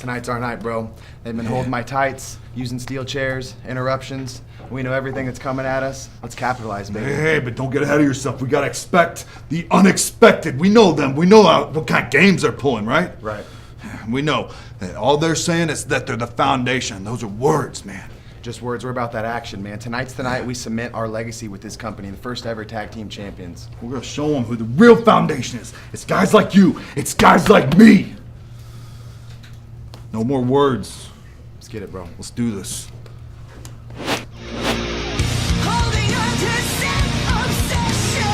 Tonight's our night, bro. They've been holding my tights, using steel chairs, interruptions. We know everything that's coming at us. Let's capitalize, baby. Hey, but don't get ahead of yourself. We gotta expect the unexpected. We know them. We know what kind of games they're pulling, right? Right. We know that all they're saying is that they're the foundation. Those are words, man. Just words. We're about that action, man. Tonight's the night we cement our legacy with this company, the first ever tag team champions. We're gonna show them who the real foundation is. It's guys like you. It's guys like me. No more words. Let's get it, bro. Let's do this. Holding on to set obsession,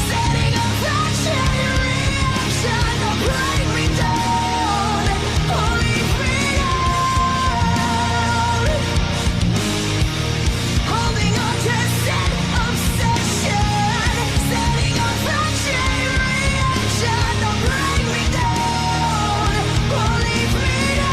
setting a fraction reaction, don't break me down, holy freedom. Holding on to set obsession, setting a fraction reaction, don't break me down, holy freedom.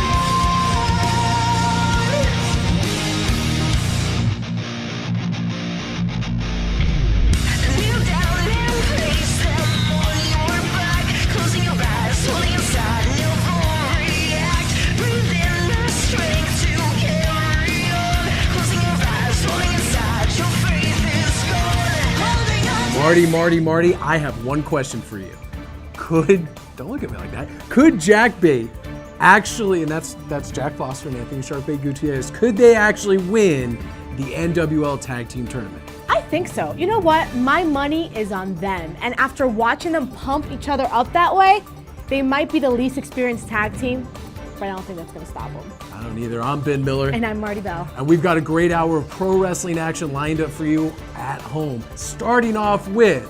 Kneel down and face them on your back, closing your eyes, holding inside, and you'll overreact. Breathe in the strength to carry on, closing your eyes, holding inside, your faith is gone. Holding on. Marty, I have one question for you. Don't look at me like that. Could Jackbait actually, and that's Jack Foster and Anthony Sharkbait Gutierrez, could they actually win the NWL Tag Team Tournament? I think so. You know what? My money is on them. And after watching them pump each other up that way, they might be the least experienced tag team, but I don't think that's going to stop them. I don't either. I'm Ben Miller. And I'm Marty Bell. And we've got a great hour of pro wrestling action lined up for you at home. Starting off with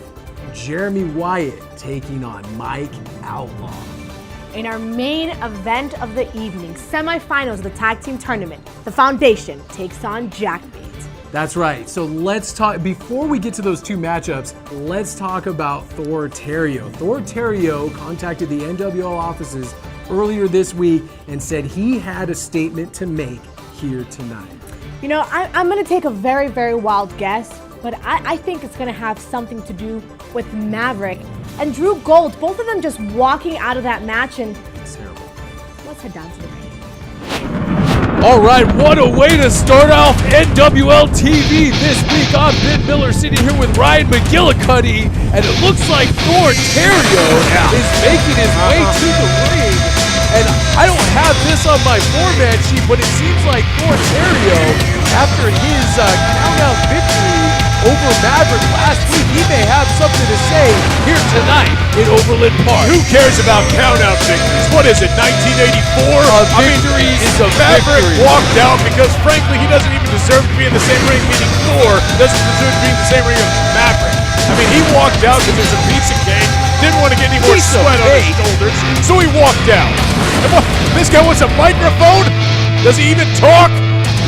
Jeremy Wyatt taking on Mike Outlaw. In our main event of the evening, semifinals of the tag team tournament, the Foundation takes on Jackbait. That's right. So let's talk, before we get to those two matchups, let's talk about Thor Theriot. Thor Theriot contacted the NWL offices earlier this week and said he had a statement to make here tonight. You know, I'm going to take a very, very wild guess, but I think it's going to have something to do with Maverick and Drew Gold, both of them just walking out of that match, and It's terrible. let's head down to the ring. All right, what a way to start off NWL TV this week. I'm Ben Miller sitting here with Ryan McGillicuddy, and it looks like Thor Theriot is making his way to the ring. And I don't have this on my format sheet, but it seems like Thor Theriot, after his countdown victory over Maverick last week, he may have something to say here tonight in Overland Park. Who cares about count-out victories? What is it, 1984? Victory is a Maverick victory. walked out because, frankly, he doesn't even deserve to be in the same ring, meaning Thor doesn't deserve to be in the same ring as Maverick. I mean, he walked out because there's a piece of cake, didn't want to get any more Piece of sweat on his cake? shoulders, so he walked out. And what, this guy wants a microphone? Does he even talk?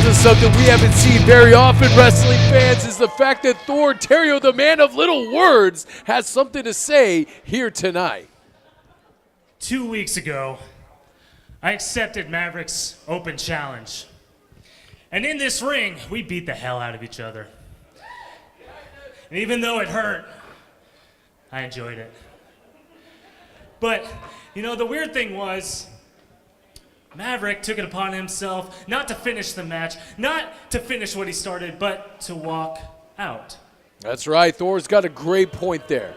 This is something we haven't seen very often, wrestling fans, is the fact that Thor Theriot, the man of little words, has something to say here tonight. 2 weeks ago, I accepted Maverick's open challenge. And in this ring, we beat the hell out of each other. And even though it hurt, I enjoyed it. But, you know, the weird thing was, Maverick took it upon himself not to finish the match, not to finish what he started, but to walk out. That's right. Thor's got a great point there.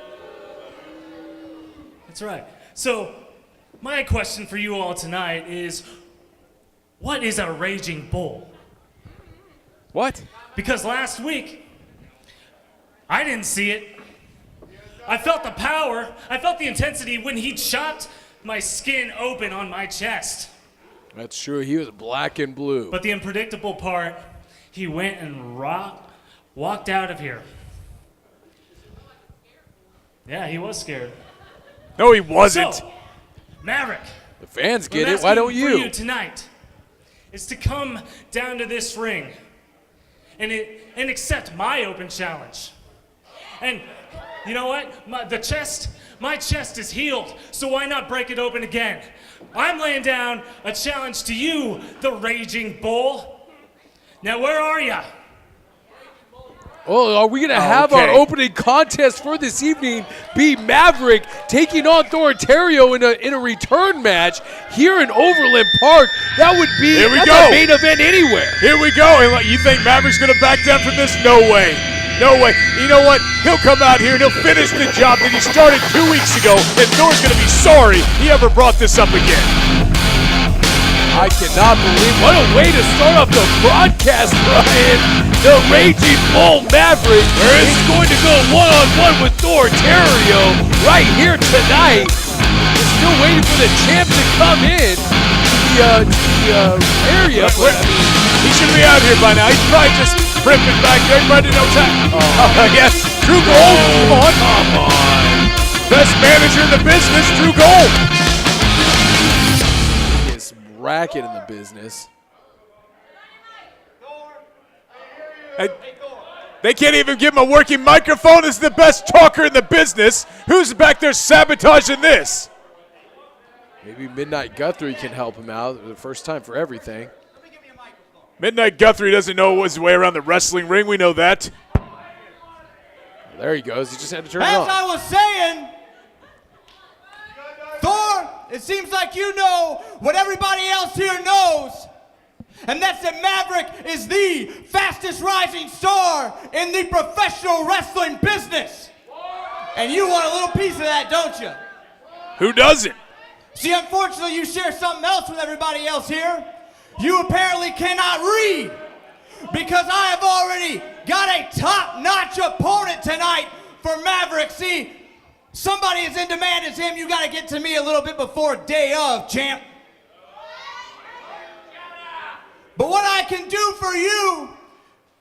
That's right. So, my question for you all tonight is, what is a raging bull? What? Because last week, I didn't see it. I felt the power, I felt the intensity when he chopped my skin open on my chest. That's true. He was black and blue. But the unpredictable part, he went and walked out of here. Yeah, he was scared. No, he wasn't. So, Maverick, The fans what get I'm it. Why asking don't for you? you tonight is to come down to this ring and accept my open challenge. And you know what? My chest is healed, so why not break it open again? I'm laying down a challenge to you, the Raging Bull. Now, where are ya? Oh, are we going to have our opening contest for this evening be Maverick taking on Thor and Theriot in a return match here in Overland Park? That would be Here we that's go. a main event anywhere. Here we go. And you think Maverick's going to back down from this? No way. No way. You know what? He'll come out here and he'll finish the job that he started 2 weeks ago, and Thor's going to be sorry he ever brought this up again. I cannot believe what a way to start off the broadcast, Ryan. The Raging Bull Maverick is going to go one-on-one with Thor Theriot right here tonight. We're still waiting for the champ to come in to the area. But, he should be out here by now. He's probably just ripping back there. Everybody knows that. Yes, True Gold. Come on. Best manager in the business, True Gold. Racket in the business. They can't even give him a working microphone. This is the best talker in the business. Who's back there sabotaging this? Maybe Midnight Guthrie can help him out for the first time for everything. Midnight Guthrie doesn't know his way around the wrestling ring. We know that. There he goes. He just had to turn it As on. I was saying, Thor, it seems like you know what everybody else here knows, and that's that Maverick is the fastest rising star in the professional wrestling business. And you want a little piece of that, don't you? Who doesn't? See, unfortunately, you share something else with everybody else here. You apparently cannot read, because I have already got a top-notch opponent tonight for Maverick. See, somebody as in demand as him, you got to get to me a little bit before day of, champ. But what I can do for you,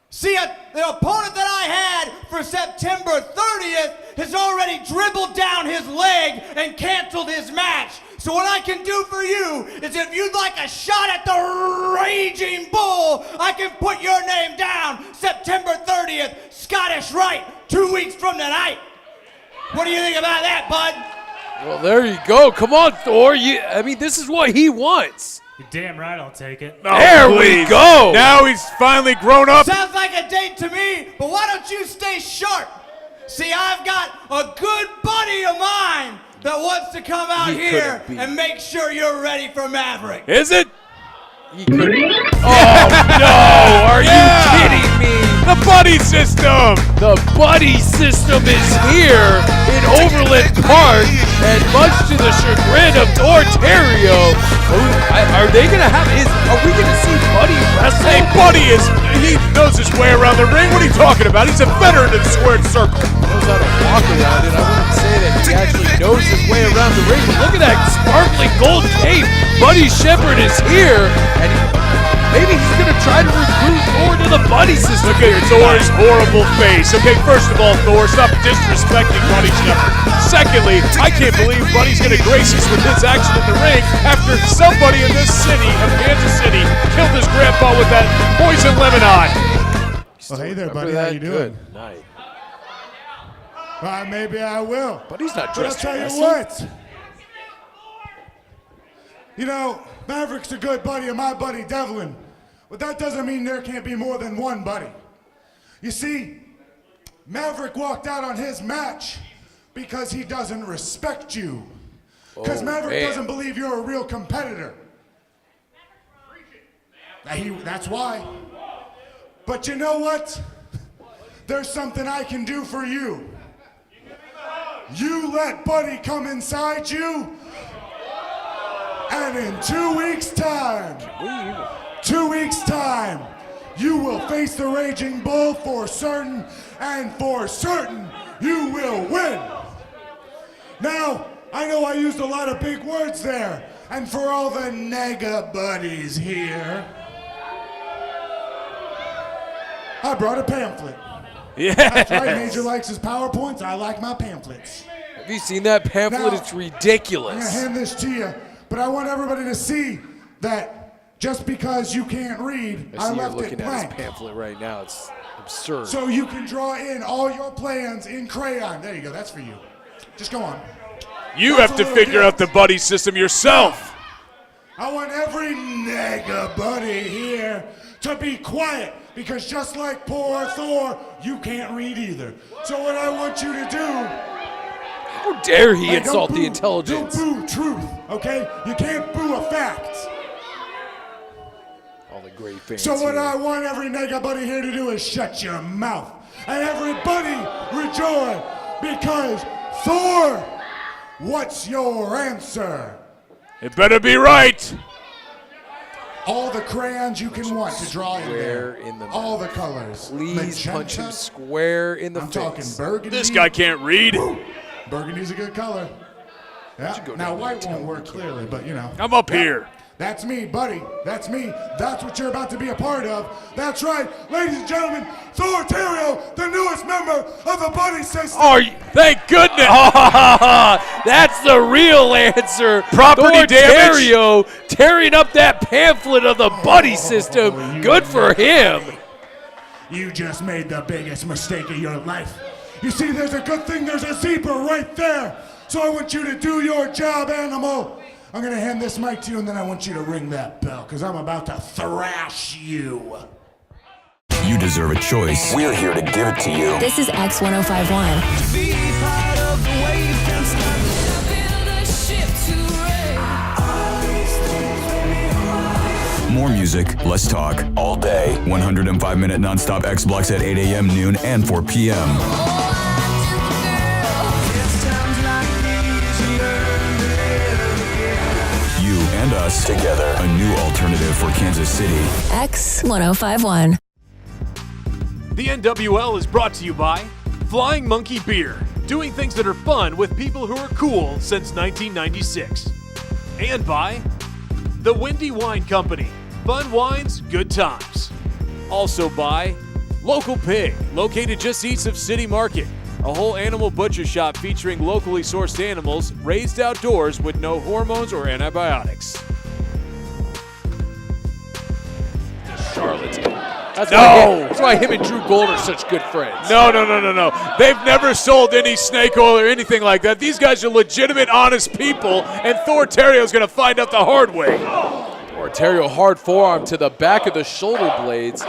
see, the opponent that I had for September 30th has already dribbled down his leg and canceled his match. So what I can do for you is if you'd like a shot at the Raging Bull, I can put your name down September 30th, Scottish Rite, 2 weeks from tonight. What do you think about that, bud? Well, there you go. Come on, Thor. I mean, this is what he wants. You're damn right I'll take it. Oh, there please. we go. Now he's finally grown up. Sounds like a date to me, but why don't you stay sharp? See, I've got a good buddy of mine that wants to come out here and make sure you're ready for Maverick. Is it? Oh, no. Are you kidding me? The buddy system. The buddy system is here in Overland Park, and much to the chagrin of Thor Theriot, are they gonna have? Are we gonna see Buddy wrestle? Hey, Buddy he knows his way around the ring. What are you talking about? He's a veteran in the squared circle. Knows how to walk around it. I wouldn't say that he actually knows his way around the ring. But look at that sparkling gold cape. Buddy Shepherd is here, and maybe he's gonna try to recruit Thor to the buddy system. Look at Thor's horrible face. Okay, first of all, Thor, stop disrespecting Buddy Shepherd. Secondly, I can't believe Buddy's gonna grace us with his action in the ring after somebody in this city of Kansas City killed his grandpa with that poison lemon eye. Well, hey there, buddy. Remember How you that? doing? Good night. Well, maybe I will. But he's not But I'll dressed tell to you wrestle. what. You know, Maverick's a good buddy of my buddy Devlin, but that doesn't mean there can't be more than one buddy. You see, Maverick walked out on his match because he doesn't respect you. Because Maverick doesn't believe you're a real competitor. That's why. But you know what? There's something I can do for you. You let Buddy come inside you, and in 2 weeks' time, 2 weeks' time, you will face the Raging Bull for certain, and for certain, you will win. Now, I know I used a lot of big words there, and for all the nega buddies here, I brought a pamphlet. That's right, Major likes his PowerPoints, I like my pamphlets. Have you seen that pamphlet? Now, It's I'm ridiculous. gonna hand this to you, but I want everybody to see that just because you can't read, I I see you're left it looking at blank. his pamphlet right now. It's absurd. So you can draw in all your plans in crayon. There you go, that's for you. Just go on. You That's have a to little figure out the gift. buddy system yourself. I want every nega buddy here to be quiet Because just like poor Thor, you can't read either. So what I want you to do... How dare he Hey, insult don't the boo- intelligence? Don't boo truth, okay? You can't boo a fact. All the great fans So what here. I want every nigga buddy here to do is shut your mouth. And everybody rejoice because Thor, what's your answer? It better be right. All the crayons you can want to draw in there. in the All the colors. Please punch him Magenta. square in the I'm face. talking burgundy. This guy can't read. Burgundy's a good color. Yeah. go Now down white there, won't work clearly, but you know. I'm up here. That's me, buddy. That's me. That's what you're about to be a part of. That's right, ladies and gentlemen. Thor Theriot, the newest member of the buddy system. Oh, thank goodness. That's the real answer. Property Thor damage. Theriot tearing up that pamphlet of the buddy system. Good for him. You just made the biggest mistake of your life. You see, there's a good thing there's a zebra right there. So I want you to do your job, animal. I'm gonna hand this mic to you and then I want you to ring that bell because I'm about to thrash you. You deserve a choice. We're here to give it to you. This is X1051. More music, less talk, all day. 105-minute nonstop X blocks at 8 a.m., noon, and 4 p.m. You and us together. A new alternative for Kansas City. X1051. The NWL is brought to you by Flying Monkey Beer, doing things that are fun with people who are cool since 1996. And by the Windy Wine Company, fun wines, good times. Also by Local Pig, located just east of City Market, a whole animal butcher shop featuring locally sourced animals raised outdoors with no hormones or antibiotics. Charlotte. No! That's why him and Drew Gold are such good friends. No. They've never sold any snake oil or anything like that. These guys are legitimate, honest people, and Thor Theriot's going to find out the hard way. Or Theriot hard forearm to the back of the shoulder blades.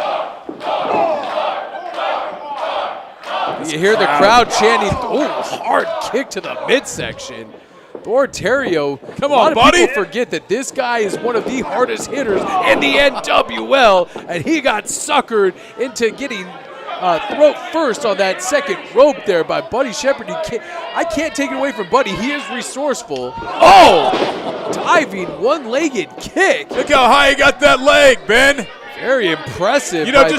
You hear the crowd chanting, oh, hard kick to the midsection. Thor Theriot, Come a on, lot of buddy. people forget that this guy is one of the hardest hitters in the NWL, and he got suckered into getting throat first on that second rope there by Buddy Shepard. I can't take it away from Buddy. He is resourceful. Oh! Diving one-legged kick. Look how high he got that leg, Ben. Very impressive. You know, by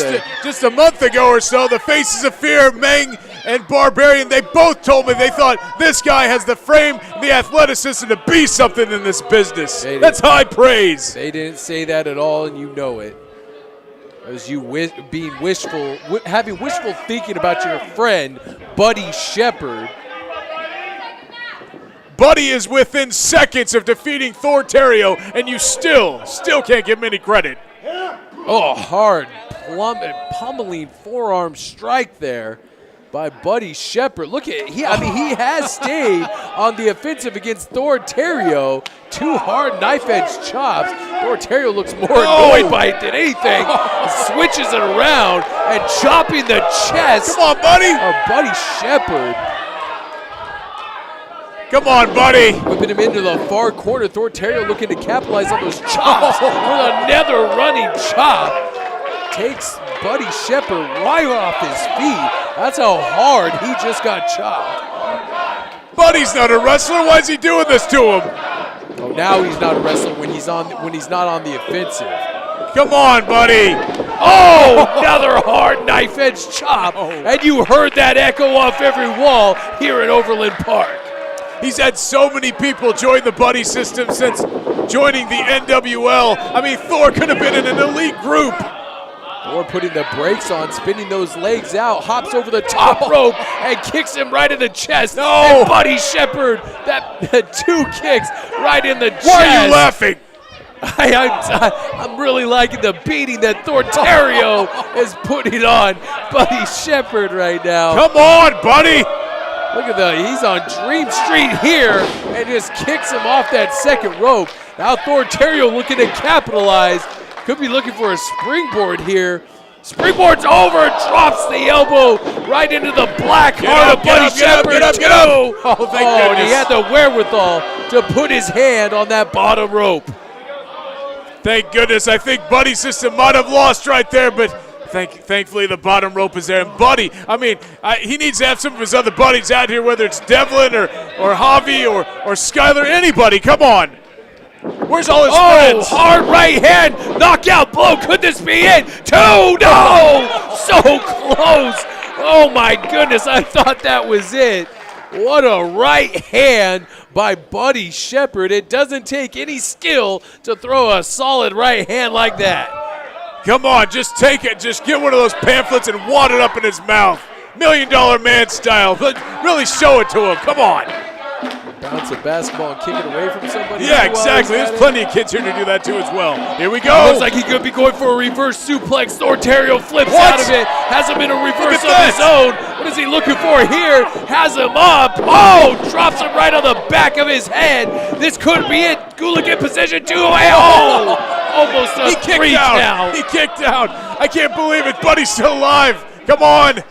just a month ago or so, the Faces of Fear, Meng and Barbarian, they both told me they thought this guy has the frame and the athleticism to be something in this business. That's high praise. They didn't say that at all, and you know it. It was you being wishful, having wishful thinking about your friend, Buddy Shepard. Buddy is within seconds of defeating Thor Theriot, and you still can't give him any credit. Oh, hard pummeling forearm strike there by Buddy Shepard. Look at he has stayed on the offensive against Thor Theriot. Two hard knife edge chops. Thor Theriot looks more annoyed by it than anything. Switches it around and chopping the chest. Come on, buddy. Of Buddy Shepard. Come on, buddy. Whipping him into the far corner. Thor Theriot looking to capitalize on those chops with another running chop. Takes Buddy Shepard right off his feet. That's how hard he just got chopped. Buddy's not a wrestler. Why is he doing this to him? Oh, now he's not a wrestler when he's not on the offensive. Come on, buddy. Oh, another hard knife edge chop. And you heard that echo off every wall here at Overland Park. He's had so many people join the buddy system since joining the NWL. I mean, Thor could have been in an elite group. Thor putting the brakes on, spinning those legs out, hops over the top rope and kicks him right in the chest. No. And Buddy Shepard, that 2 kicks right in the chest. Why are you laughing? I'm really liking the beating that Thor Theriot is putting on Buddy Shepard right now. Come on, buddy. Look at he's on Dream Street here and just kicks him off that second rope. Now Thor Theriot looking to capitalize. Could be looking for a springboard here Springboards over, drops the elbow right into the black heart of Buddy Shepherd. Get up. Oh, thank And goodness. he had the wherewithal to put his hand on that bottom rope. Thank goodness. I think Buddy's system might have lost right there, but thankfully the bottom rope is there. And Buddy, he needs to have some of his other buddies out here, whether it's Devlin or Javi or Skyler, anybody. Come on. Where's all his friends? Hard right hand, knockout blow. Could this be it? 2, no! So close. Oh my goodness, I thought that was it. What a right hand by Buddy Shepherd. It doesn't take any skill to throw a solid right hand like that. Come on, just take it. Just get one of those pamphlets and wad it up in his mouth. $1 Million Man style. Really show it to him. Come on. Bounce a basketball and kick it away from somebody. Yeah, exactly. There's plenty of kids here to do that too as well. Here we go. Looks like he could be going for a reverse suplex. Thor Theriot flips out of it. Has him in a reverse of his own. What is he looking for here? Has him up. Oh, drops him right on the back of his head. This could be it. Gulick in position 2. Oh, almost a 3 count. He kicked out. I can't believe it. Buddy's still alive. Come on.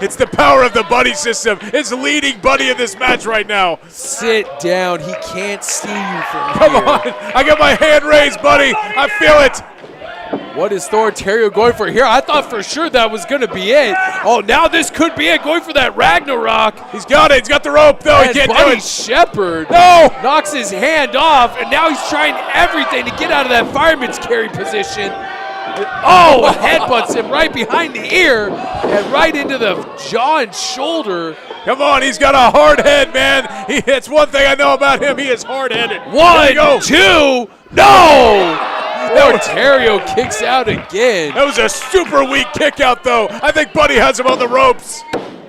It's the power of the Buddy system. It's leading Buddy in this match right now. Sit down. He can't see you from here. Come on. I got my hand raised, Buddy. I feel it. What is Thor Theriot going for here? I thought for sure that was going to be it. Oh, now this could be it. Going for that Ragnarok. He's got it. He's got the rope, though. He can't do Buddy it. Shepherd knocks his hand off, and now he's trying everything to get out of that fireman's carry position. Oh, headbutts him right behind the ear and right into the jaw and shoulder. Come on, he's got a hard head, man. It's one thing I know about him. He is hard-headed. 1, 2, no! Thor Theriot kicks out again. That was a super weak kick out, though. I think Buddy has him on the ropes.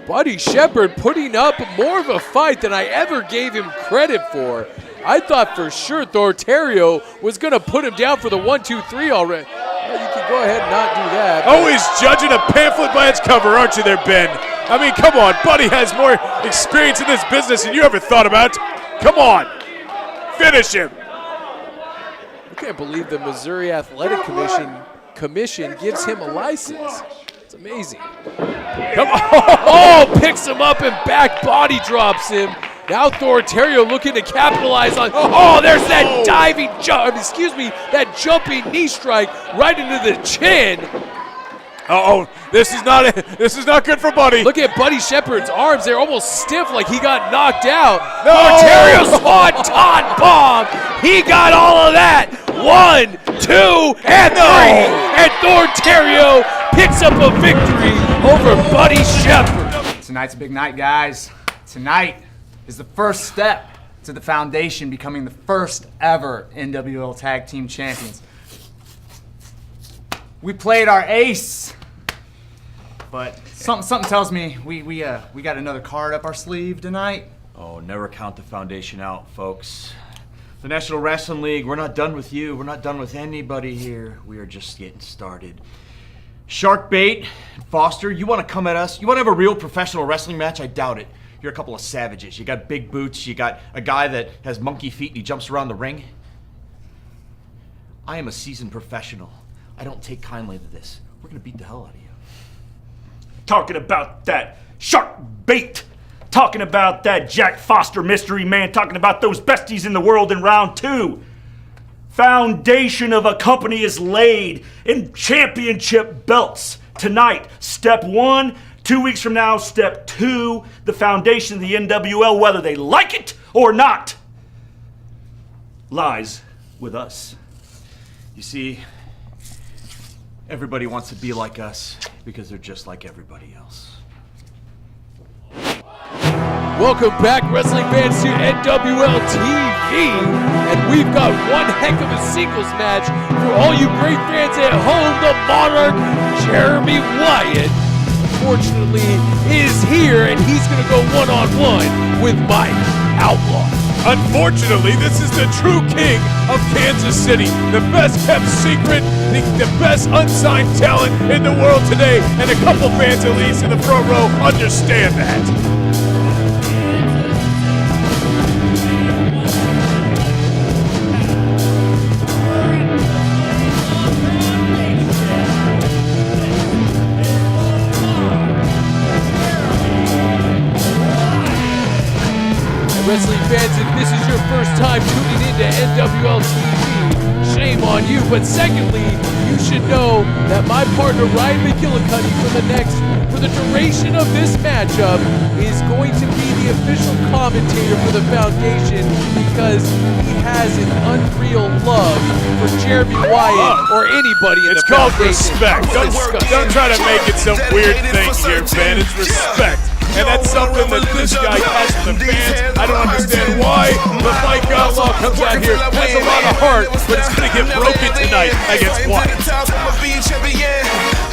Buddy Shepherd putting up more of a fight than I ever gave him credit for. I thought for sure Thor Theriot was going to put him down for the 1, 2, 3 already. Well, you can go ahead and not do that. Always judging a pamphlet by its cover, aren't you there, Ben? I mean, come on. Buddy has more experience in this business than you ever thought about. Come on. Finish him. I can't believe the Missouri Athletic Commission gives him a license. It's amazing. Come on. Oh, picks him up and back body drops him. Now Thor Theriot looking to capitalize on. Oh, there's that diving jump. Excuse me, that jumping knee strike right into the chin. Uh-oh, this is not good for Buddy. Look at Buddy Shepherd's arms. They're almost stiff like he got knocked out. No. Thor Theriot swanton bomb. He got all of that. 1, 2, and 3. And Thor Theriot picks up a victory over Buddy Shepherd. Tonight's a big night, guys. Tonight is the first step to the foundation becoming the first ever NWL Tag Team Champions. We played our ace, but something tells me we got another card up our sleeve tonight. Oh, never count the foundation out, folks. The National Wrestling League, we're not done with you. We're not done with anybody here. We are just getting started. Sharkbait, Foster, you want to come at us? You want to have a real professional wrestling match? I doubt it. You're a couple of savages. You got big boots. You got a guy that has monkey feet and he jumps around the ring. I am a seasoned professional. I don't take kindly to this. We're going to beat the hell out of you. Talking about that Sharkbait. Talking about that Jack Foster mystery man. Talking about those besties in the world in round 2. Foundation of a company is laid in championship belts. Tonight, step 1. 2 weeks from now, step 2, the foundation of the NWL, whether they like it or not, lies with us. You see, everybody wants to be like us because they're just like everybody else. Welcome back, wrestling fans, to NWL TV. And we've got one heck of a singles match for all you great fans at home. The Monarch, Jeremy Wyatt, unfortunately, is here, and he's going to go one-on-one with Mike Outlaw. Unfortunately, this is the true king of Kansas City. The best kept secret, the best unsigned talent in the world today. And a couple fans, at least in the front row, understand that. fans, if this is your first time tuning into NWL TV, shame on you. But secondly, you should know that my partner Ryan McGillicuddy for the duration of this matchup is going to be the official commentator for the Foundation because he has an unreal love for Jeremy Wyatt or anybody in It's the called Foundation. respect. Don't try to make it some weird thing here, man. It's respect. And that's something that this guy has for the fans. I don't understand why, but Mike Outlaw comes out here, has a lot of heart, but it's going to get broken tonight against Wyatt.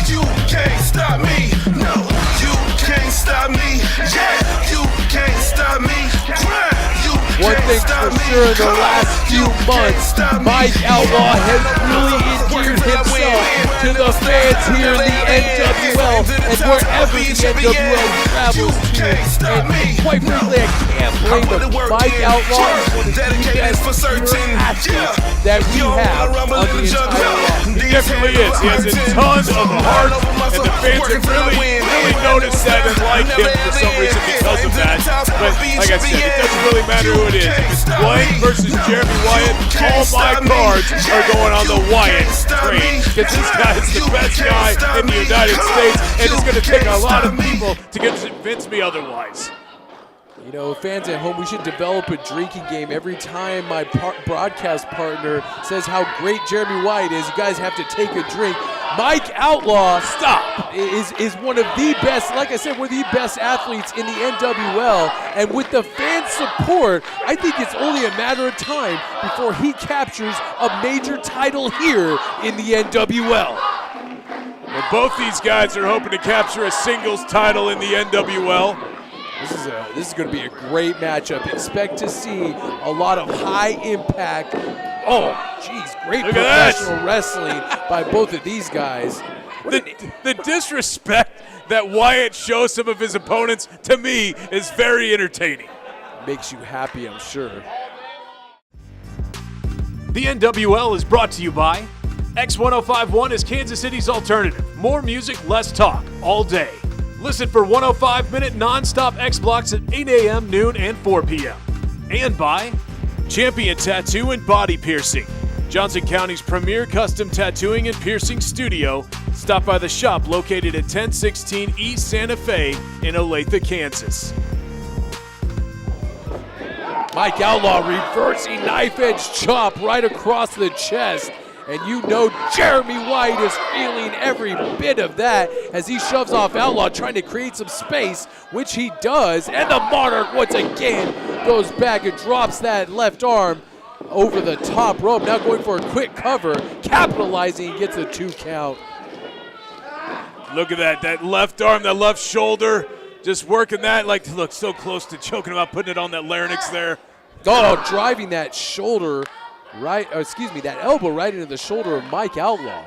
You can't stop me. No, you can't stop me. Yeah, you can't stop me. One thing's for sure, in the last few months, Mike Outlaw has really endeared himself to the fans here in the NWL and wherever the NWL travels to. And quite frankly, I can't blame him. Mike Outlaw is one of the best athletes that we have on the entire roster. He definitely is. He has a ton of heart, and the fans have really noticed that and like him for some reason because of that. But like I said, it doesn't really matter who it is. If it's Wyatt versus Jeremy Wyatt, all my cards are going on the Wyatt train because this guy is the best guy in the United States, and it's going to take a lot of people to convince me otherwise. You know, fans at home, we should develop a drinking game. Every time my broadcast partner says how great Jeremy Wyatt is, you guys have to take a drink. Mike Outlaw, stop, is one of the best, like I said, one of the best athletes in the NWL. And with the fan support, I think it's only a matter of time before he captures a major title here in the NWL. Well, both these guys are hoping to capture a singles title in the NWL. This is going to be a great matchup. Expect to see a lot of high impact. Oh, geez, great professional wrestling by both of these guys. The disrespect that Wyatt shows some of his opponents, to me, is very entertaining. Makes you happy, I'm sure. The NWL is brought to you by X1051 is Kansas City's alternative. More music, less talk, all day. Listen for 105-minute non-stop X blocks at 8 a.m., noon, and 4 p.m. And by Champion Tattoo and Body Piercing, Johnson County's premier custom tattooing and piercing studio. Stop by the shop located at 1016 East Santa Fe in Olathe, Kansas. Mike Outlaw reversing knife-edge chop right across the chest. And you know Jeremy Wyatt is feeling every bit of that as he shoves off Outlaw, trying to create some space, which he does. And the Monarch once again goes back and drops that left arm over the top rope. Now going for a quick cover, capitalizing, gets a 2 count. Look at that left arm, that left shoulder, just working that, like, look, so close to choking him out, putting it on that larynx there. Oh, driving that shoulder. That elbow right into the shoulder of Mike Outlaw.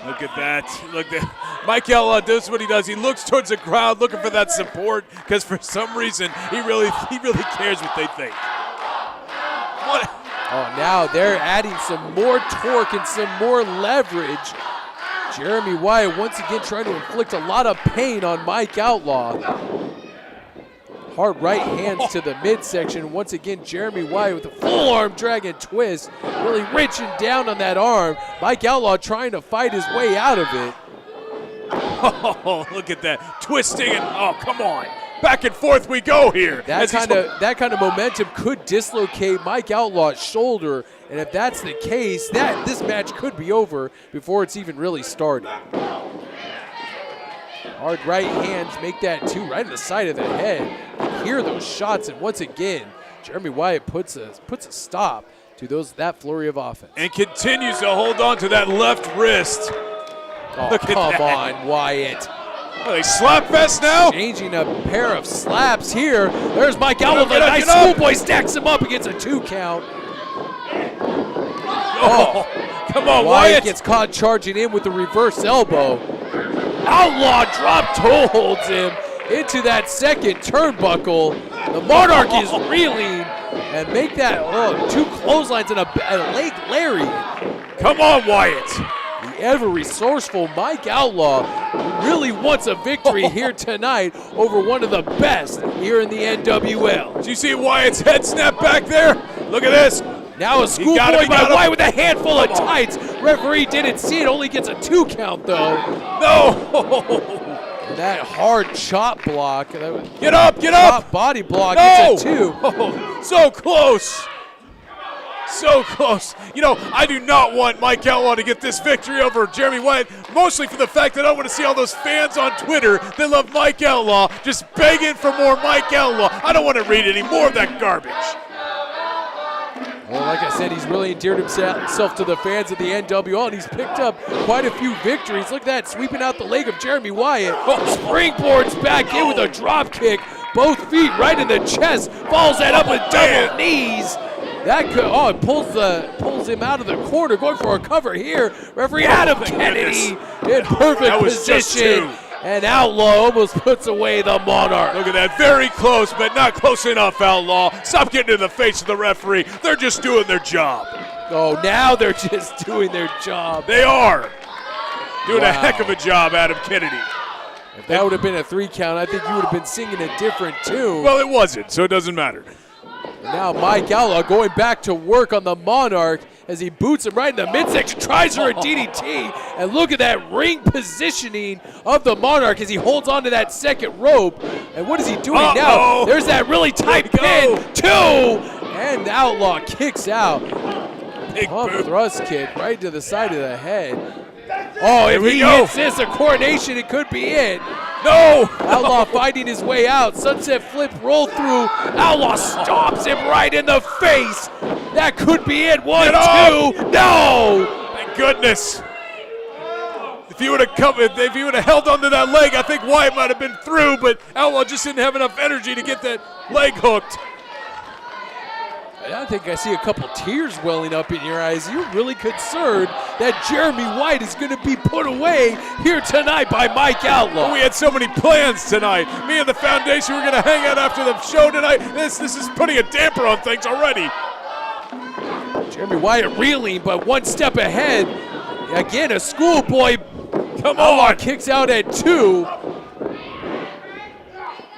Look at that. Mike Outlaw does what he does. He looks towards the crowd looking for that support because for some reason he really cares what they think. What? Oh, now they're adding some more torque and some more leverage. Jeremy Wyatt once again trying to inflict a lot of pain on Mike Outlaw. Hard right hands to the midsection. Once again, Jeremy Wyatt with a full arm drag and twist, really reaching down on that arm. Mike Outlaw trying to fight his way out of it. Oh, look at that. Twisting and, oh, come on. Back and forth we go here. That kind of momentum could dislocate Mike Outlaw's shoulder, and if that's the case, this match could be over before it's even really started. Hard right hands make that 2 right in the side of the head. You hear those shots, and once again, Jeremy Wyatt puts a stop to that flurry of offense. And continues to hold on to that left wrist. Oh, come on, Wyatt. Are they slap fest now? Changing a pair of slaps here. There's Mike Outlaw. The nice schoolboy stacks him up and gets a 2 count. Oh, come on, Wyatt gets caught charging in with the reverse elbow. Outlaw drop toe holds him into that second turnbuckle. The Monarch is reeling and make that 2 clotheslines and a leg lariat. Come on, Wyatt. The ever resourceful Mike Outlaw really wants a victory here tonight over one of the best here in the NWL. Did you see Wyatt's head snap back there? Look at this. Now a schoolboy by Wyatt with a handful of tights. Referee didn't see it, only gets a 2 count though. No! That hard chop block. Get up, get up! Body block, No! it's a 2. Oh, so close. So close. You know, I do not want Mike Outlaw to get this victory over Jeremy Wyatt, mostly for the fact that I want to see all those fans on Twitter that love Mike Outlaw just begging for more Mike Outlaw. I don't want to read any more of that garbage. Well, like I said, he's really endeared himself to the fans of the NWL, and he's picked up quite a few victories. Look at that, sweeping out the leg of Jeremy Wyatt. Springboards back in with a drop kick. Both feet right in the chest. Follows that up with double knees. That could, it pulls him out of the corner, going for a cover here. Referee Adam Kennedy in perfect position. And Outlaw almost puts away the Monarch. Look at that, very close, but not close enough, Outlaw. Stop getting in the face of the referee. They're just doing their job. Oh, now they're just doing their job. They are. Doing a heck of a job, Adam Kennedy. If that would have been a 3 count, I think you would have been singing a different tune. Well, it wasn't, so it doesn't matter. And now Mike Outlaw going back to work on the Monarch as he boots him right in the midsection, tries for a DDT, and look at that ring positioning of the Monarch as he holds on to that second rope. And what is he doing now? There's that really tight pin, 2, and Outlaw kicks out. Big pump thrust kick right to the side of the head. Oh, if he hits this, a coronation, it could be it. No! Outlaw fighting his way out. Sunset flip roll through. Outlaw stomps him right in the face. That could be it. 1, 2. No! Thank goodness. If he would have held onto that leg, I think Wyatt might have been through, but Outlaw just didn't have enough energy to get that leg hooked. I think I see a couple tears welling up in your eyes. You're really concerned that Jeremy Wyatt is going to be put away here tonight by Mike Outlaw. We had so many plans tonight. Me and the foundation were going to hang out after the show tonight. This is putting a damper on things already. Jeremy Wyatt reeling, but 1 step ahead. Again, a schoolboy. Come Outlaw on. kicks out at 2.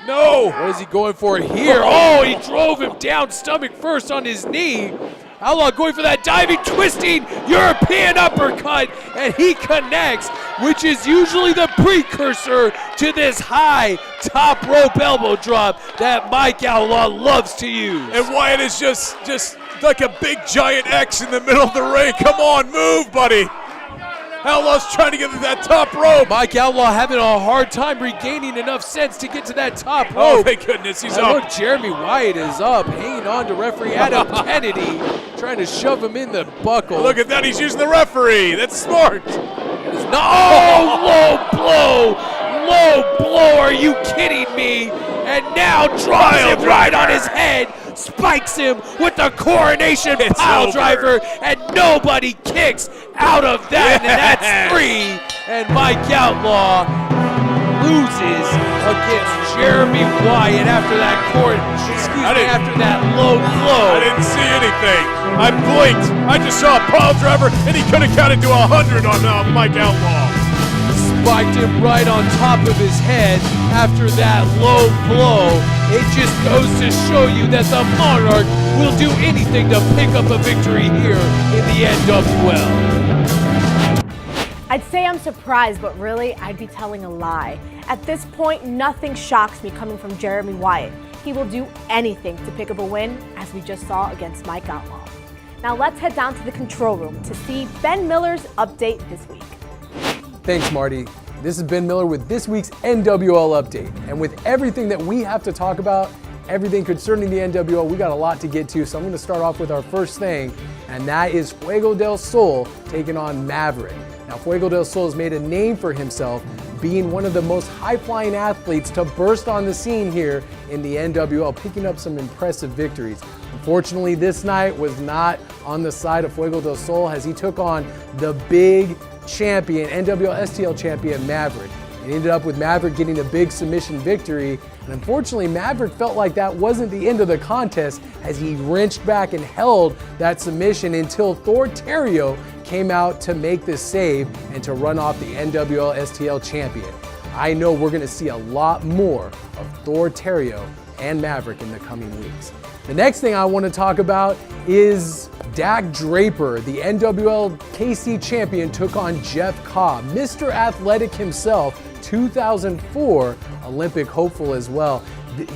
No! What is he going for here? Oh, he drove him down stomach first on his knee. Outlaw going for that diving, twisting European uppercut, and he connects, which is usually the precursor to this high top rope elbow drop that Mike Outlaw loves to use. And Wyatt is just like a big giant X in the middle of the ring. Come on, move, buddy. Outlaw's trying to get to that top rope. Mike Outlaw having a hard time regaining enough sense to get to that top rope. Oh, thank goodness he's up. Look, Jeremy Wyatt is up, hanging on to referee Adam Kennedy, trying to shove him in the buckle. Look at that, he's using the referee. That's smart. Low blow, are you kidding me? And now drops him right on his head, spikes him with the coronation pile driver, and nobody kicks out of that, and that's 3. And Mike Outlaw loses against Jeremy Wyatt after that after that low blow. I didn't see anything. I blinked. I just saw a pile driver, and he could have counted to 100 on Mike Outlaw. Spiked him right on top of his head after that low blow. It just goes to show you that the Monarch will do anything to pick up a victory here in the NWL. I'd say I'm surprised, but really, I'd be telling a lie. At this point, nothing shocks me coming from Jeremy Wyatt. He will do anything to pick up a win, as we just saw against Mike Outlaw. Now let's head down to the control room to see Ben Miller's update this week. Thanks, Marty. This is Ben Miller with this week's NWL update. And with everything that we have to talk about, everything concerning the NWL, we got a lot to get to. So I'm going to start off with our first thing, and that is Fuego del Sol taking on Maverick. Now, Fuego del Sol has made a name for himself, being one of the most high-flying athletes to burst on the scene here in the NWL, picking up some impressive victories. Unfortunately, this night was not on the side of Fuego del Sol as he took on the big champion, NWL STL champion Maverick. It ended up with Maverick getting a big submission victory, and unfortunately Maverick felt like that wasn't the end of the contest as he wrenched back and held that submission until Thor Theriot came out to make this save and to run off the NWL STL champion. I know we're going to see a lot more of Thor, Theriot, and Maverick in the coming weeks. The next thing I want to talk about is Dak Draper, the NWL KC champion, took on Jeff Cobb, Mr. Athletic himself, 2004 Olympic hopeful as well,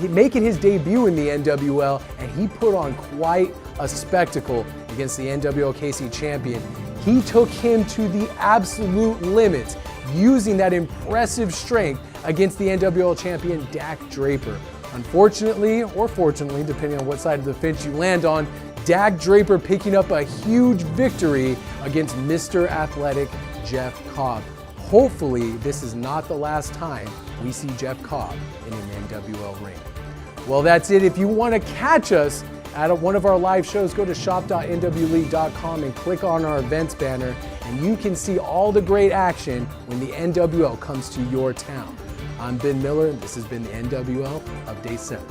making his debut in the NWL, and he put on quite a spectacle against the NWL KC champion. He took him to the absolute limits, using that impressive strength against the NWL champion, Dak Draper. Unfortunately, or fortunately, depending on what side of the fence you land on, Dak Draper picking up a huge victory against Mr. Athletic Jeff Cobb. Hopefully, this is not the last time we see Jeff Cobb in an NWL ring. Well, that's it. If you want to catch us at one of our live shows, go to shop.nwleague.com and click on our events banner, and you can see all the great action when the NWL comes to your town. I'm Ben Miller, and this has been the NWL Update 7.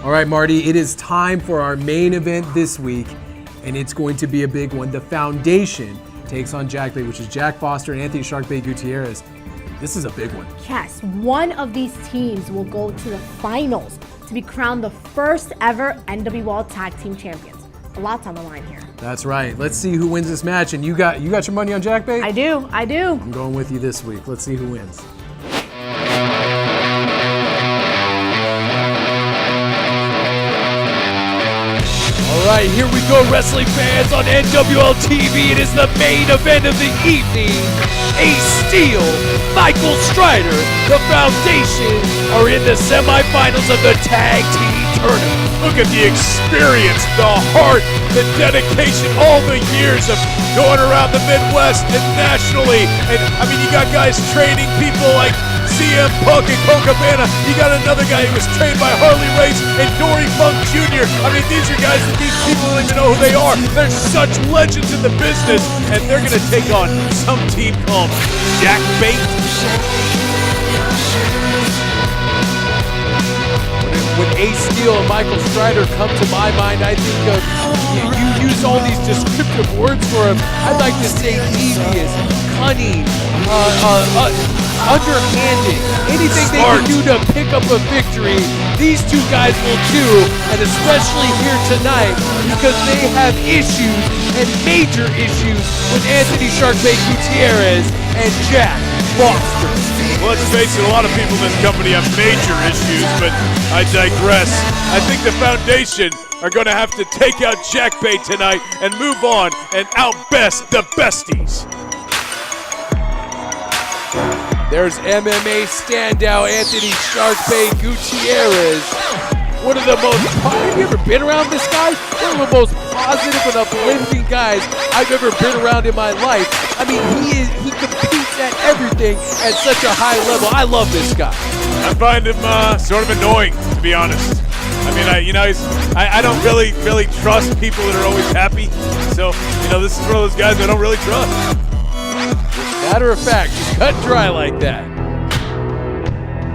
All right, Marty, it is time for our main event this week, and it's going to be a big one. The Foundation takes on Jackbait, which is Jack Foster and Anthony Sharkbait Gutierrez. This is a big one. Yes, one of these teams will go to the finals to be crowned the first ever NWL Tag Team Champions. A lot's on the line here. That's right. Let's see who wins this match. And you got your money on Jackbait? I do. I'm going with you this week. Let's see who wins. All right, here we go, wrestling fans on NWL TV. It is the main event of the evening. Ace Steel, Michael Strider, the Foundation are in the semifinals of the Tag Team Tournament. Look at the experience, the heart, the dedication, all the years of going around the Midwest and nationally. And I mean, you got guys training people like CM Punk and Colt Cabana. You got another guy who was trained by Harley Race and Dory Funk Jr. I mean, these are guys that these people don't even know who they are. They're such legends in the business, and they're going to take on some team called Jackbait. When Ace Steel and Michael Strider come to my mind, I think of, you use all these descriptive words for him. I'd like to say devious, cunning, underhanded, anything they can do to pick up a victory, these two guys will do, and especially here tonight, because they have issues, and major issues, with Anthony Sharkbait Gutierrez and Jack Foster. Well, let's face it, a lot of people in this company have major issues, but I digress. I think the Foundation are going to have to take out Jackbait tonight and move on and outbest the besties. There's MMA standout Anthony Sharkbait Gutierrez. One of the most, have you ever been around this guy? One of the most positive and uplifting guys I've ever been around in my life. I mean, he competes at everything at such a high level. I love this guy. I find him sort of annoying, to be honest. I mean, I don't really trust people that are always happy. So, this is one of those guys I don't really trust. Matter of fact, just cut dry like that.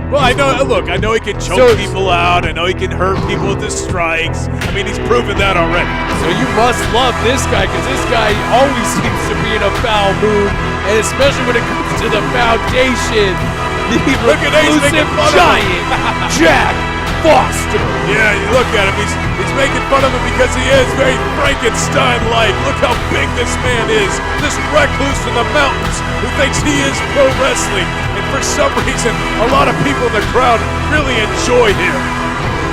Well, I know he can choke people out. I know he can hurt people with his strikes. I mean, he's proven that already. So you must love this guy, because this guy always seems to be in a foul mood, and especially when it comes to the Foundation, the reclusive giant, Jack Foster. Yeah, you look at him, he's making fun of him because he is very Frankenstein-like. Look how big this man is, this recluse in the mountains who thinks he is pro wrestling. And for some reason, a lot of people in the crowd really enjoy him.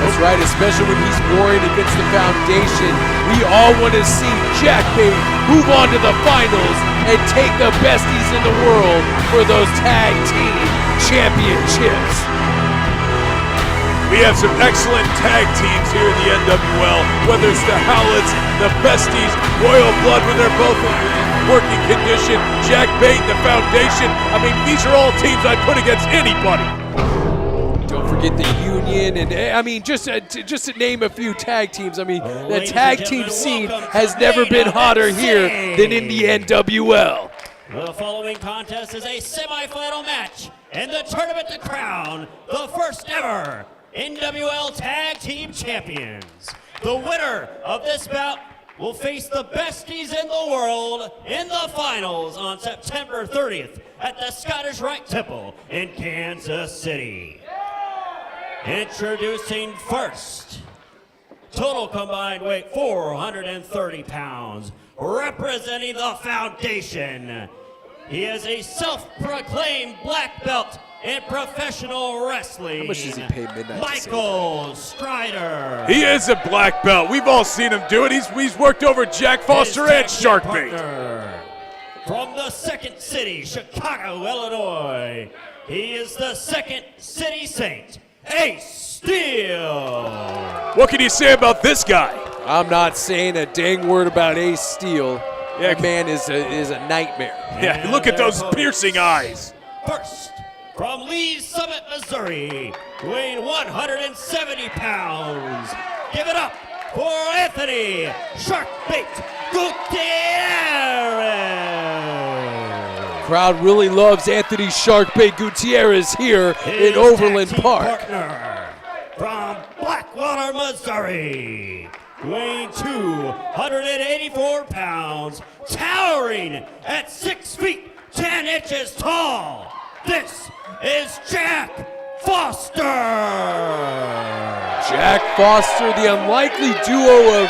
That's right, especially when he's warring against the Foundation. We all want to see Jackbait move on to the finals and take the besties in the world for those tag team championships. We have some excellent tag teams here in the NWL, whether it's the Howlets, the Besties, Royal Blood when they're both in working condition, Jackbait, the Foundation. I mean, these are all teams I'd put against anybody. Don't forget the Union, and I mean, just to name a few tag teams. I mean, the tag team scene has never been hotter here than in the NWL. The following contest is a semifinal match in the tournament to crown the first ever NWL Tag Team Champions. The winner of this bout will face the besties in the world in the finals on September 30th at the Scottish Rite Temple in Kansas City. Introducing first, total combined weight 430 pounds, representing the Foundation. He is a self-proclaimed black belt in professional wrestling. How much does he pay Midnight? Michael Strider. He is a black belt. We've all seen him do it. He's worked over Jack Foster and Sharkbait. From the Second City, Chicago, Illinois, he is the Second City Saint, Ace Steel. What can you say about this guy? I'm not saying a dang word about Ace Steel. That man is a nightmare. Yeah, look at those piercing eyes. First, from Lee's Summit, Missouri, weighing 170 pounds. Give it up for Anthony Sharkbait Gutierrez. Crowd really loves Anthony Sharkbait Gutierrez here in Overland Park. Partner from Blackwater, Missouri, weighing 284 pounds, towering at 6 feet 10 inches tall. This is Jack Foster. Jack Foster, the unlikely duo of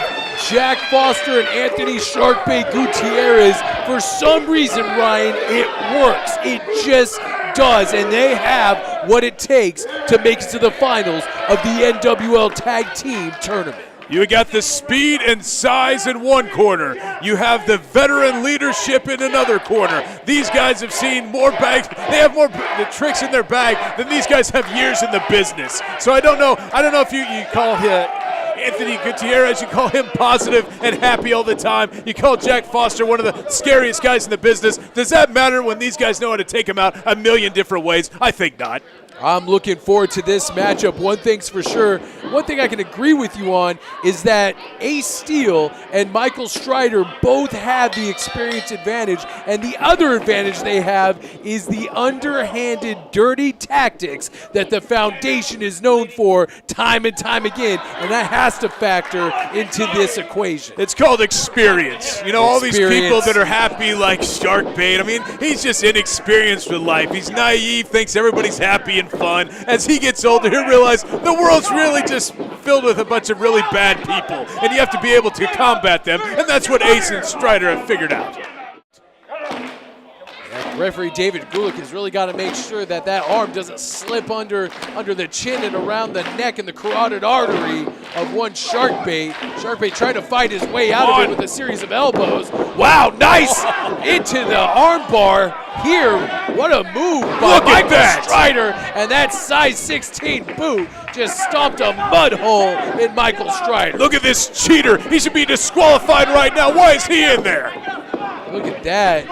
Jack Foster and Anthony Sharkbait Gutierrez. For some reason, Ryan, it works. It just does, and they have what it takes to make it to the finals of the NWL Tag Team Tournament. You got the speed and size in one corner. You have the veteran leadership in another corner. These guys have seen more bags. They have more the tricks in their bag than these guys have years in the business. So I don't know if you call him Anthony Gutierrez, you call him positive and happy all the time. You call Jack Foster one of the scariest guys in the business. Does that matter when these guys know how to take him out a million different ways? I think not. I'm looking forward to this matchup. One thing's for sure, one thing I can agree with you on is that Ace Steel and Michael Strider both have the experience advantage, and the other advantage they have is the underhanded, dirty tactics that the Foundation is known for time and time again, and that has to factor into this equation. It's called experience. You know, all these people that are happy like Sharkbait, I mean, he's just inexperienced with life. He's naive, thinks everybody's happy and fun. As he gets older, he'll realize the world's really just filled with a bunch of really bad people, and you have to be able to combat them, and that's what Ace and Strider have figured out. Referee David Gulick has really got to make sure that that arm doesn't slip under the chin and around the neck and the carotid artery of one Sharkbait. Sharkbait trying to fight his way out of it with a series of elbows. Wow, nice! Into the arm bar here. What a move by Michael Strider, and that size 16 boot just stomped a mud hole in Michael Strider. Look at this cheater. He should be disqualified right now. Why is he in there? Look at that.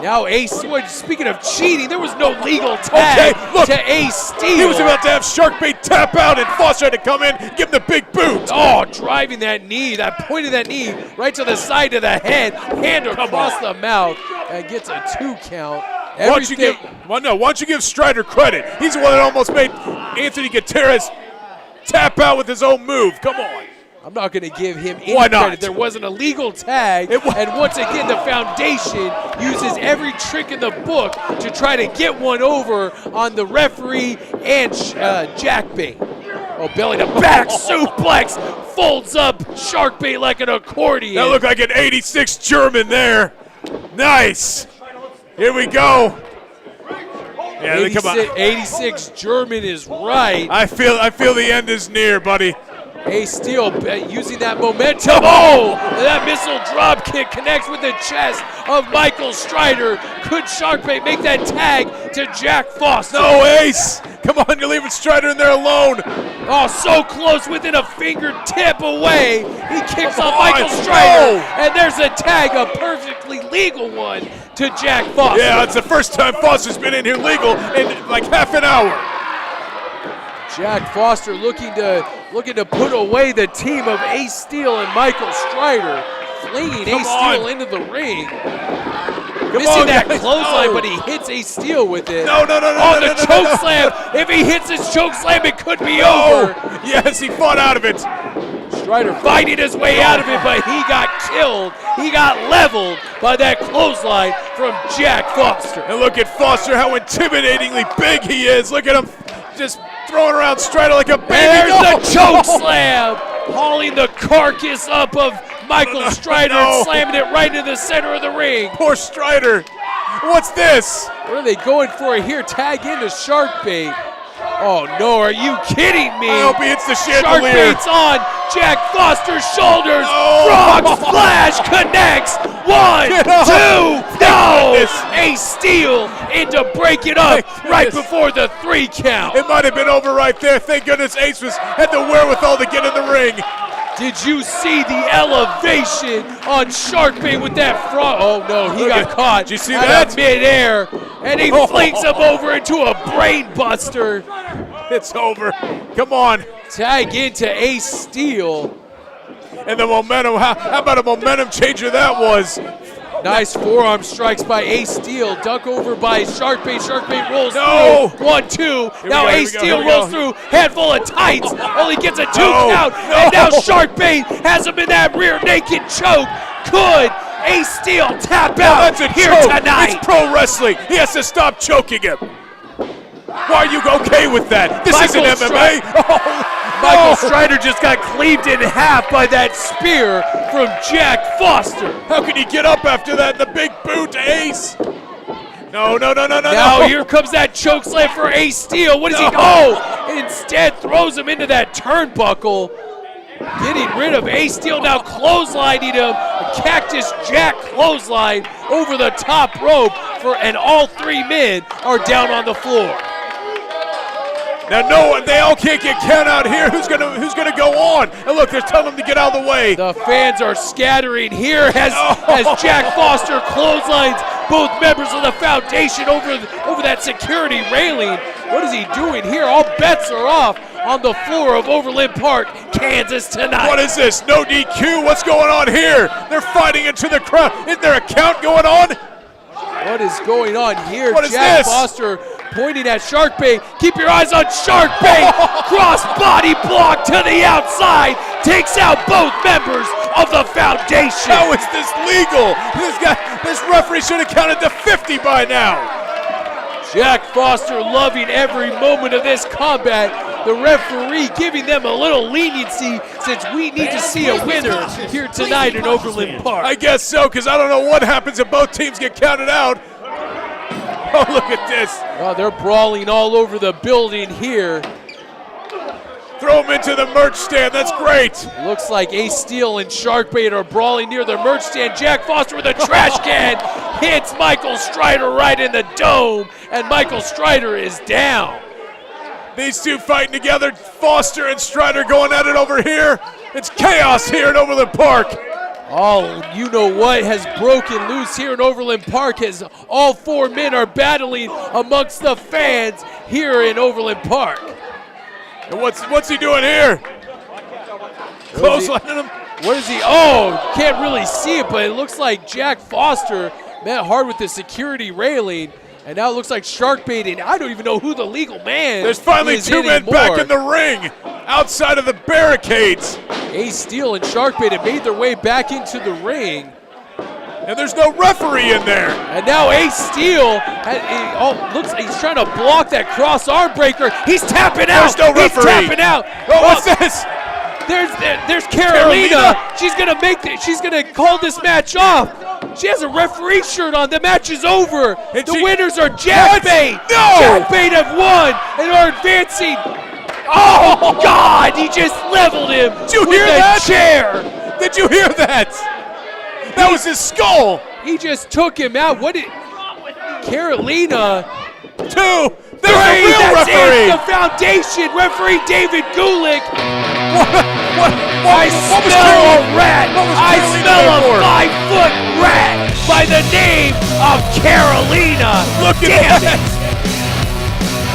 Now Ace, speaking of cheating, there was no legal tag to Ace Steel. He was about to have Sharkbait tap out, and Foster had to come in, give him the big boot. Oh, driving that knee, that point of that knee right to the side of the head, hand across the mouth, and gets a 2 count. Why don't you give Strider credit? He's the one that almost made Anthony Gutierrez tap out with his own move. Come on. I'm not going to give him any Why not? credit. There wasn't a legal tag, and once again, the Foundation uses every trick in the book to try to get one over on the referee and Jackbait. Oh, belly to back suplex, folds up Sharkbait like an accordion. That looked like an 86 German there. Nice. Here we go. Yeah, 86, come on. 86 German is right. I feel the end is near, buddy. Ace Steel using that momentum. Oh, that missile drop kick connects with the chest of Michael Strider. Could Sharkbait make that tag to Jack Foster? No, Ace. Come on, you're leaving Strider in there alone. Oh, so close, within a fingertip away. He kicks off Michael Strider, and there's a tag, a perfectly legal one to Jack Foster. Yeah, it's the first time Foster's been in here legal in like half an hour. Jack Foster looking to put away the team of Ace Steel and Michael Strider, flinging Ace Steel into the ring. Missing that clothesline, but he hits Ace Steel with it. No. The choke slam. If he hits his choke slam, it could be over. Yes, he fought out of it. Strider fighting his way out of it, but he got killed. He got leveled by that clothesline from Jack Foster. And look at Foster, how intimidatingly big he is. Look at him just throwing around Strider like a baby. There's the choke slam, hauling the carcass up of Michael Strider and slamming it right into the center of the ring. Poor Strider. What's this? What are they going for here? Tag into Sharkbait. Oh no, are you kidding me? I hope he hits the chandelier. Sharkbait's on Jack Foster's shoulders. Frog splash connects. 1, 2, no! Ace Steel into break it up right before the 3 count. It might have been over right there. Thank goodness Ace had the wherewithal to get in the ring. Did you see the elevation on Sharkbait with that frog? Oh no, he got caught. Did you see that? Midair, and he flings him over into a brain buster. It's over. Come on. Tag into Ace Steel. And the momentum, how about a momentum changer that was? Nice forearm strikes by Ace Steel. Duck over by Sharkbait. Sharkbait rolls through. 1, 2. Now Ace Steel rolls through. Handful of tights. Only gets a 2 count. And now Sharkbait has him in that rear naked choke. Could Ace Steel tap out here tonight? It's pro wrestling. He has to stop choking him. Why are you okay with that? This isn't MMA. Michael Strider just got cleaved in half by that spear from Jack Foster. How can he get up after that? The big boot to Ace. No. Now here comes that choke slam for Ace Steel. What does he do? Oh, instead throws him into that turnbuckle. Getting rid of Ace Steel, now clotheslining him. A Cactus Jack clothesline over the top rope, and all 3 men are down on the floor. Now they all can't get count out here. Who's gonna go on? And look, they're telling them to get out of the way. The fans are scattering here as Jack Foster clotheslines both members of the foundation over that security railing. What is he doing here? All bets are off on the floor of Overland Park, Kansas tonight. What is this? No DQ? What's going on here? They're fighting into the crowd. Isn't there a count going on? What is going on here? What is Jack this? Foster pointing at Sharkbait. Keep your eyes on Sharkbait. Cross body block to the outside. Takes out both members of the foundation. How is this legal? This referee should have counted to 50 by now. Jack Foster loving every moment of this combat. The referee giving them a little leniency since we need to see a winner here tonight in Overland Park. I guess so, because I don't know what happens if both teams get counted out. Oh, look at this. Oh, they're brawling all over the building here. Throw him into the merch stand. That's great. Looks like Ace Steel and Sharkbait are brawling near the merch stand. Jack Foster with a trash can hits Michael Strider right in the dome, and Michael Strider is down. These two fighting together, Foster and Strider going at it over here. It's chaos here at Overland Park. Oh, you know what has broken loose here in Overland Park as all 4 men are battling amongst the fans here in Overland Park. And what's he doing here? Clotheslining him. What is he? Oh, can't really see it, but it looks like Jack Foster met hard with the security railing. And now it looks like Sharkbait, and I don't even know who the legal man There's finally is 2 men anymore. back in the ring, outside of the barricades. Ace Steel and Sharkbait have made their way back into the ring. And there's no referee in there. And now Ace Steel, looks like he's trying to block that cross arm breaker. He's tapping out. There's no referee. He's tapping out. Oh, what's this? There's Carolina. She's gonna call this match off. She has a referee shirt on. The match is over. The winners are Jackbait. No! Jackbait have won and are advancing. Oh God! He just leveled him Did you with hear a that? chair. Did you hear that? That was his skull. He just took him out. What did Carolina? 2. There's a real That's referee. it. The foundation referee David Gulick. I smell a rat. I smell a 5-foot rat by the name of Carolina. Look at that.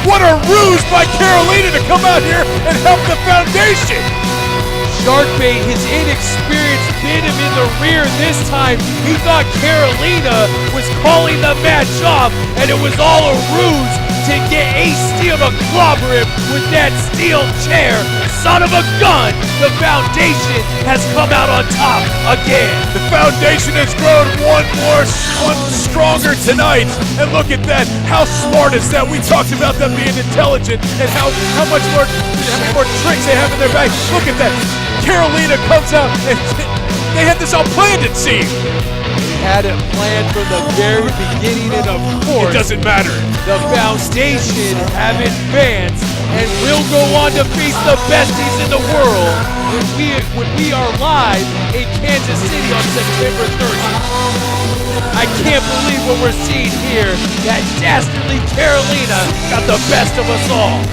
What a ruse by Carolina to come out here and help the foundation. Sharkbait, his inexperience, bit him in the rear this time. He thought Carolina was calling the match off, and it was all a ruse to get Ace Steel to clobber him with that steel chair. son of a gun, the foundation has come out on top again. The foundation has grown one stronger tonight. And look at that, how smart is that? We talked about them being intelligent and how many more tricks they have in their bag. Look at that. Carolina comes out and they had this all planned, it seemed. Had it planned from the very beginning, and of course, it doesn't matter. The foundation have advanced and will go on to face the besties in the world when we are live in Kansas City on September 30th. I can't believe what we're seeing here. That dastardly Carolina got the best of us all.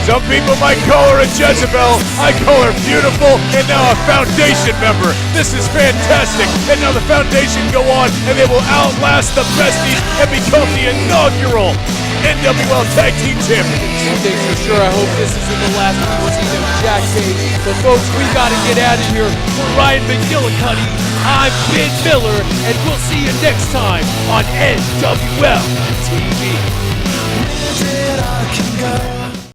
Some people might call her a Jezebel. I call her beautiful, and now a foundation member. This is fantastic. And now the foundation go on, and they will outlast the besties and become the inaugural NWL Tag Team Champions. One thing's for sure, I hope this isn't the last we will see of Jack Page. But folks, we gotta get out of here. For Ryan McGillicuddy, I'm Ben Miller, and we'll see you next time on NWL TV.